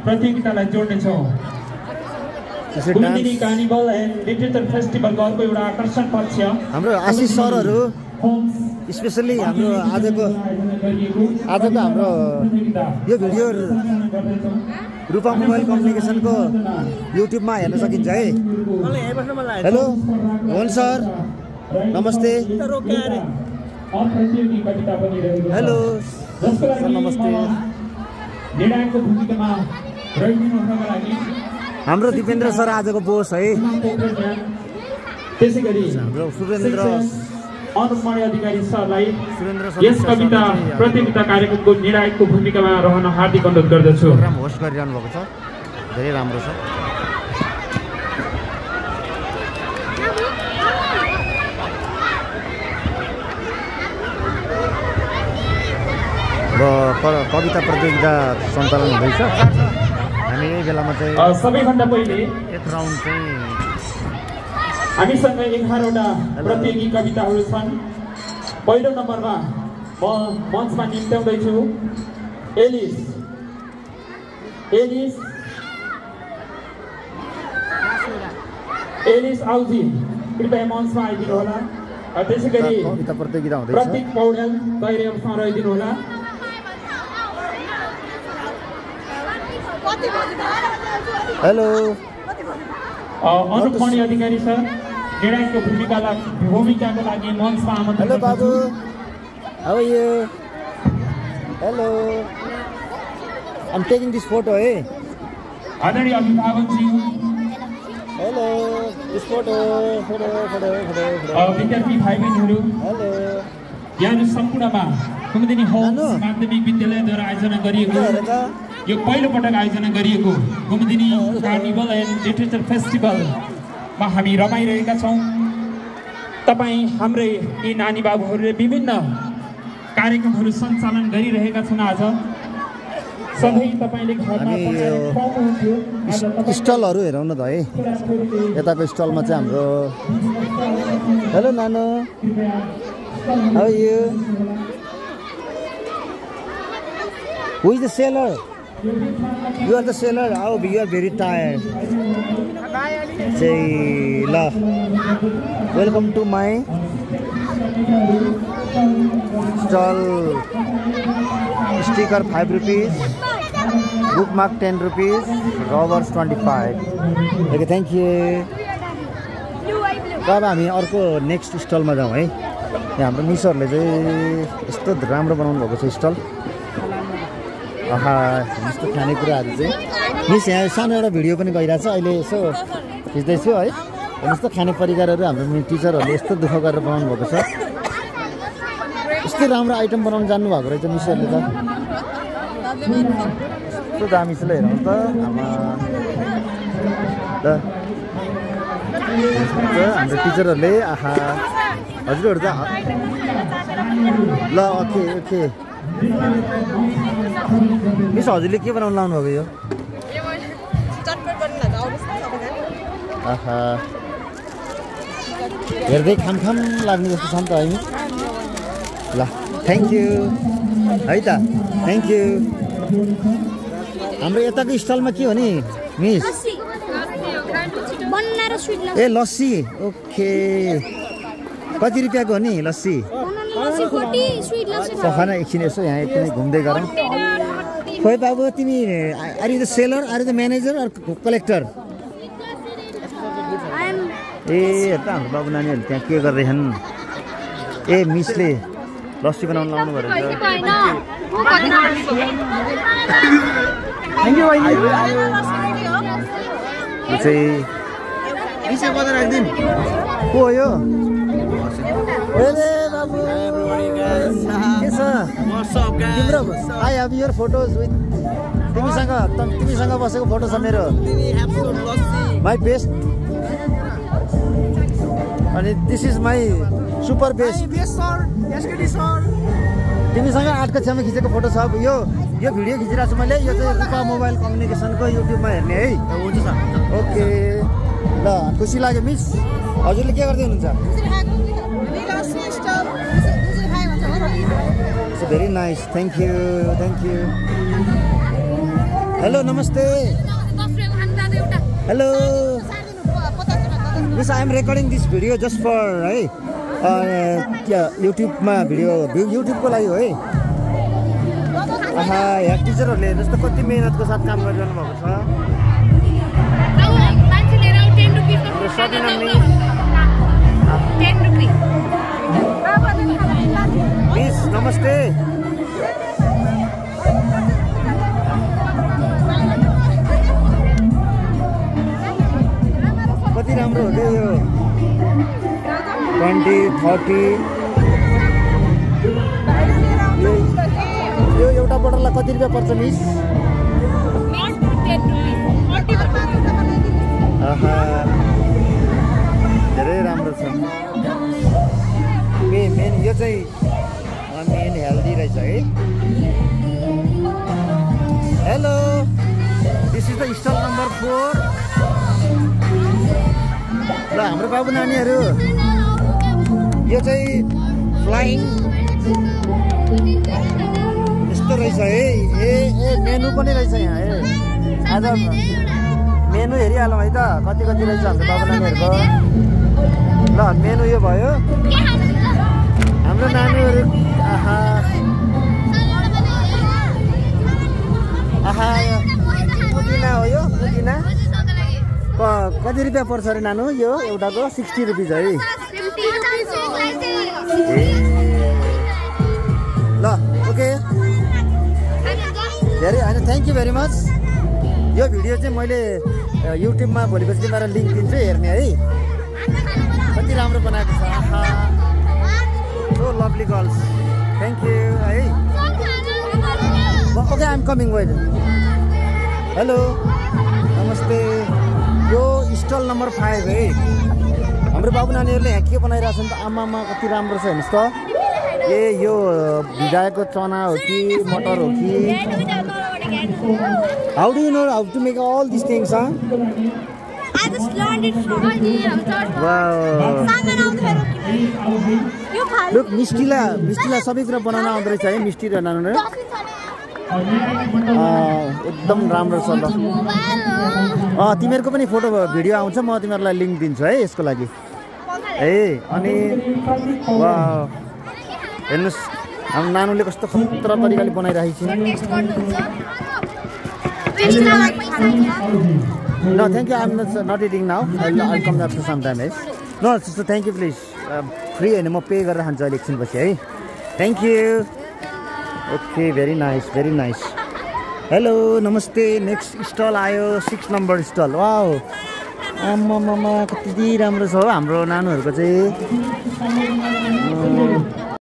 प्रतियोगितालाई जोड्नेछौँ। Kumudini carnival and literature फेस्टिभलको अर्को एउटा आकर्षण पक्ष हाम्रो आशिष सरहरू स्पेसली हाम्रो आजको हाम्रो यो भिडियो रूपा मोबाइल कम्युनिकेसनको युट्युबमा हेर्न सकिन्छ है। हेलो मोहन सर नमस्ते। हेलो सर नमस्ते। हाम्रो दिपेन्द्र सर आजको बोस है। त्यसैगरी हाम्रो सुरेन्द्र अनुपमणि अधिकारी सरलाई यस कविता प्रतियोगिता कार्यक्रमको निर्णायकको भूमिकामा रहन हार्दिक अनुरोध गर्दछु। प्रोग्राम होस्ट गरिरहनु भएको छ, धेरै राम्रो छ। र कविता प्रतियोगिता सञ्चालन हुँदैछ। हामी यही बेलामा चाहिँ सबैभन्दा पहिले एक राउन्ड चाहिँ हामीसँग 11वटा प्रतियोगी कविताहरू छन्। पहिलो नम्बरमा म मञ्चमा निम्त्याउँदैछु एलिस आउजी, कृपया मञ्चमा आइदिनु होला। त्यसैगरी कविता प्रतियोगिता हुँदैछ। प्रतीक पौडेल तयारीमा रहिदिनु होला। हेलो अनुपमणि अधिकारी सर निर्णायकको भूमिकाको लागि मञ्चमा आमन्त्रण। हेलो बाबु, how are you? Hello, I am taking this photo है। आदरणीय अभिभावकज्यू, हेलो, दिस फोटो। विद्यार्थी भाइ बहिनीहरू, हेलो। यहाँ सम्पूर्णमा कुमुदिनी होम्स माध्यमिक विद्यालयद्वारा आयोजना गरिएको यो पहिलो पटक आयोजना गरिएको कुमुदिनी कार्निभल एन्ड लिटरेचर फेस्टिभलमा हामी रमाइरहेका छौँ। तपाईँ हाम्रै यी नानी बाबुहरूले विभिन्न कार्यक्रमहरू सञ्चालन गरिरहेका छन्। आज सधैँ तपाईँले घरमा स्टलहरू हेरौँ न त है। यताको स्टलमा चाहिँ हाम्रो हेलो नानो, how are you? Who is the seller? You are the seller. Oh, you are very tired. Say, la. Welcome to my stall. Sticker 5 rupees. Bookmark 10 rupees. Rubbers 25. Okay, thank you. अब हामी अर्को next स्टलमा जाउँ है। यहाँ हाम्रो मिसहरूले चाहिँ यस्तो राम्रो बनाउनु भएको छ स्टल। यस्तो खानेकुराहरू चाहिँ मिस यहाँ सानो एउटा भिडियो पनि गइरहेको छ अहिले, यसो खिच्दैछु है। यस्तो खाने परिकारहरू हाम्रो टिचरहरूले यस्तो दुःख गरेर बनाउनु भएको छ। यस्तो राम्रो आइटम बनाउनु जान्नुभएको रहेछ मिसहरूले त। यस्तो दामी छ ल, हेरौँ त आमा ल। हाम्रो टिचरहरूले आहा हजुरहरू त ल। ओके ओके मिस, हजुरले के बनाउनु लाउनु भएको यो? आहा हेर्दै खाम लाग्ने जस्तो छ नि त है मिस। ल थ्याङ्क यू है त, थ्याङ्क यू। हाम्रो यताको स्टलमा के हो नि मिस? ए लस्सी, ओके। कति रुपियाँको हो नि लस्सी? सफा एकछिन यसो यहाँ एकछिन घुम्दै गरौँ। खोइ बाबु, तिमी are you the seller, are you the manager, are collector? ए हेर त हाम्रो बाबु नानीहरू त्यहाँ के गर्दैछन्। ए मिसले लस्सी बनाउनु लाउनु भयो चाहिँ को हो यो? तिम्रो I have your photos with तिमीसँग बसेको फोटो छ मेरो, माई बेस्ट। अनि this is my super best. तिमीसँग 8 कक्षामा खिचेको फोटो छ। यो भिडियो खिचिरहेको छु मैले। यो चाहिँ रूपा मोबाइल कम्युनिकेसनको युट्युबमा हेर्ने है। ओके ल, खुसी लाग्यो मिस। हजुरले के गर्दै हुनुहुन्छ? Very nice, thank you thank you. Hello namaste hello miss I am recording this video just for है युट्युबमा युट्युबको लागि हो है यहाँ टिचरहरूले जस्तो कति मेहनतको साथ काम गरिरहनु भएको छ मिस नमस्ते कति राम्रो हो क्या यो 20, 30 यो एउटा बोतललाई कति रुपियाँ पर्छ मिस? धेरै राम्रो छ मेन यो चाहिँ मेन हेल्दी रहेछ है hello this is the stall number 4 ल हाम्रो बाबु नानीहरू यो चाहिँ फ्लाइङ यस्तो रहेछ है ए मेनु पनि रहेछ यहाँ है आज मेनु हेरिहालौँ है त कति रहेछ हाम्रो बाबु नानीहरूको ल मेनु यो भयो हाम्रो नानीहरू आहा पुदिना हो यो पुदिना कति रुपियाँ पर्छ अरे नानु यो एउटाको 60 रुपिज है ल ओके धेरै होइन थ्याङ्क यू भेरी मच यो भिडियो चाहिँ मैले युट्युबमा भोलिपछि मेरो लिङ्क दिन्छु हेर्ने है कति राम्रो बनाएको छ आहा so lovely girls thank you है okay I am coming wait hello namaste यो स्टल नम्बर 5 है हाम्रो बाबु नानीहरूले यहाँ के बनाइरहेको छ नि त आमामा कति राम्रो छ हेर्नुहोस् त ए यो भिजाएको चना हो कि मटर हो कि how do you know how to make all this things I just learned it from wow look मिस्टीला सबै कुरा बनाउन आउँदो रहेछ है मिस्टी र नानु एकदम राम्रो छ ल तिमीहरूको पनि फोटो भिडियो आउँछ म तिमीहरूलाई लिङ्क दिन्छु है यसको लागि ए अनि हेर्नुहोस् हाम्रो नानुले कस्तो खतरा तरिकाले बनाइरहेको छ No, thank you. I'm not eating now. I'll come after some time. Yes. No, sister, thank you, please. Free and I'm pay गरेर खान्छ अहिले एकछिन पछि है. Thank you. Okay, very nice, very nice. Hello, namaste. Next stall आयो 6 number stall. Wow. आमा कति राम्रो छ हाम्रो नानुहरूको चाहिँ